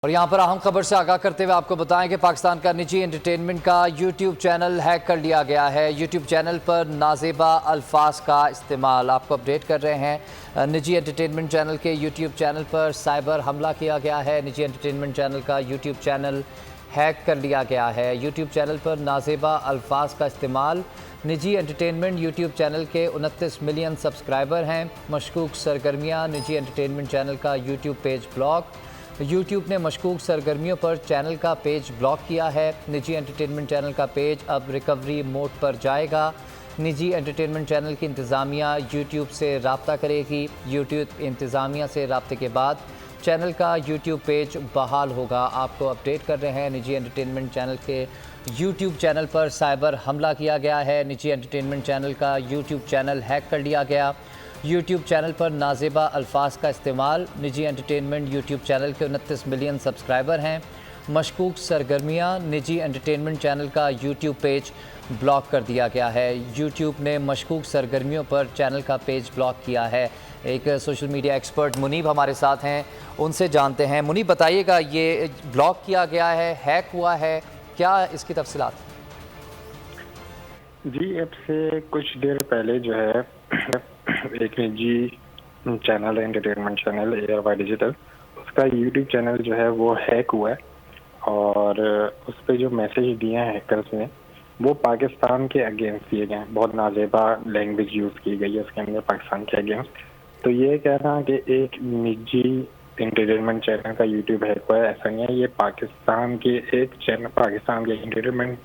اور یہاں پر اہم خبر سے آگاہ کرتے ہوئے آپ کو بتائیں کہ پاکستان کا نجی انٹرٹینمنٹ کا یوٹیوب چینل ہیک کر لیا گیا ہے۔ یوٹیوب چینل پر نازیبا الفاظ کا استعمال آپ کو اپڈیٹ کر رہے ہیں۔ نجی انٹرٹینمنٹ چینل کے یوٹیوب چینل پر سائبر حملہ کیا گیا ہے۔ نجی انٹرٹینمنٹ چینل کا یوٹیوب چینل ہیک کر لیا گیا ہے۔ یوٹیوب چینل پر نازیبا الفاظ کا استعمال۔ نجی انٹرٹینمنٹ یوٹیوب چینل کے 29 ملین سبسکرائبر ہیں۔ مشکوک سرگرمیاں نجی انٹرٹینمنٹ چینل کا یوٹیوب پیج بلاک۔ یوٹیوب نے مشکوک سرگرمیوں پر چینل کا پیج بلاک کیا ہے۔ نجی انٹرٹینمنٹ چینل کا پیج اب ریکوری موڈ پر جائے گا۔ نجی انٹرٹینمنٹ چینل کی انتظامیہ یوٹیوب سے رابطہ کرے گی۔ یوٹیوب انتظامیہ سے رابطے کے بعد چینل کا یوٹیوب پیج بحال ہوگا۔ آپ کو اپڈیٹ کر رہے ہیں نجی انٹرٹینمنٹ چینل کے یوٹیوب چینل پر سائبر حملہ کیا گیا ہے۔ نجی انٹرٹینمنٹ چینل کا یوٹیوب چینل ہیک کر لیا گیا۔ یوٹیوب چینل پر نازیبا الفاظ کا استعمال۔ نجی انٹرٹینمنٹ یوٹیوب چینل کے 29 ملین سبسکرائبر ہیں۔ مشکوک سرگرمیاں نجی انٹرٹینمنٹ چینل کا یوٹیوب پیج بلاک کر دیا گیا ہے۔ یوٹیوب نے مشکوک سرگرمیوں پر چینل کا پیج بلاک کیا ہے۔ ایک سوشل میڈیا ایکسپرٹ منیب ہمارے ساتھ ہیں، ان سے جانتے ہیں۔ منیب بتائیے گا، یہ بلاک کیا گیا ہے، ہیک ہوا ہے، کیا اس کی تفصیلات؟ جی، اب سے کچھ دیر پہلے جو ہے ایک نجی چینل ہے، انٹرٹینمنٹ چینل اے آر وائی ڈیجیٹل، اس کا یوٹیوب چینل جو ہے وہ ہیک ہوا ہے، اور اس پہ جو میسیج دیے ہیں ہیکرز نے وہ پاکستان کے اگینسٹ دیے گئے ہیں۔ بہت نازیبا لینگویج یوز کی گئی ہے اس کے اندر پاکستان کے اگینسٹ۔ تو یہ کہنا کہ ایک نجی انٹرٹینمنٹ چینل کا یوٹیوب ہیک ہوا ہے، ایسا نہیں ہے۔ یہ پاکستان کے ایک چینل، پاکستان کے انٹرٹینمنٹ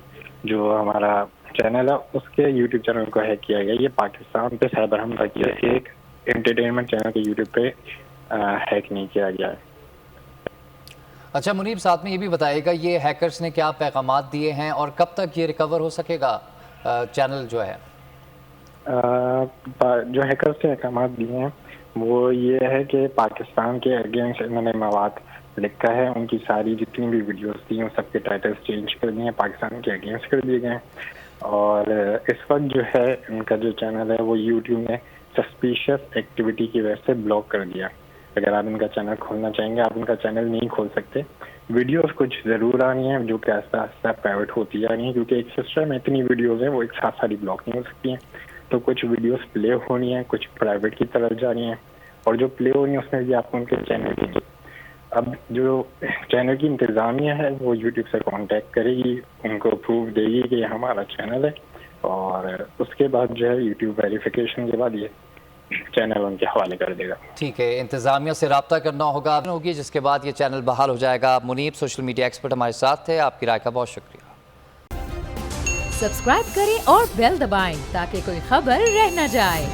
جو ہمارا چینل ہے اس کے یوٹیوب چینل کو ہیک کیا گیا۔ یہ پاکستان پہ سائبر حملہ کیا، ایک انٹرٹینمنٹ چینل کے یوٹیوب پہ ہیک نہیں کیا گیا ہے۔ اچھا منیب، ساتھ میں یہ بھی بتائیے گا یہ ہیکرز نے کیا پیغامات دیے ہیں اور کب تک یہ ریکور ہو سکے گا چینل جو ہے؟ جو ہیکرز نے احکامات دیے ہیں وہ یہ ہے کہ پاکستان کے اگینسٹ انہوں نے مواد لکھا ہے، ان کی ساری جتنی بھی ویڈیوز تھیں ان سب کے ٹائٹلز چینج کر دیے ہیں، پاکستان کے اگینسٹ کر دیے گئے ہیں۔ اور اس وقت جو ہے ان کا جو چینل ہے وہ یوٹیوب نے سسپیشس ایکٹیویٹی کی وجہ سے بلاک کر دیا۔ اگر آپ ان کا چینل کھولنا چاہیں گے، آپ ان کا چینل نہیں کھول سکتے۔ ویڈیوز کچھ ضرور آنی ہیں جو کہ آہستہ آہستہ پرائیویٹ ہوتی جا رہی ہیں، کیونکہ ایک سسٹم میں اتنی ویڈیوز ہیں وہ ایک ساتھ ساری بلاک نہیں ہو سکتی ہیں۔ تو کچھ ویڈیوز پلے ہونی ہیں، کچھ پرائیویٹ کی طرف جانی ہیں، اور جو پلے ہونی ہے اس میں بھی آپ کو ان کے چینل کی، اب جو چینل کی انتظامیہ ہے وہ یوٹیوب سے کانٹیکٹ کرے گی، ان کو پروف دے گی کہ یہ ہمارا چینل ہے، اور اس کے بعد جو ہے یوٹیوب ویریفیکیشن کے بعد یہ چینل ان کے حوالے کر دے گا۔ ٹھیک ہے، انتظامیہ سے رابطہ کرنا ہوگا جس کے بعد یہ چینل بحال ہو جائے گا۔ منیب سوشل میڈیا ایکسپرٹ ہمارے ساتھ تھے، آپ کی رائے کا بہت شکریہ۔ سبسکرائب کریں اور بیل دبائیں تاکہ کوئی خبر رہ نہ جائے۔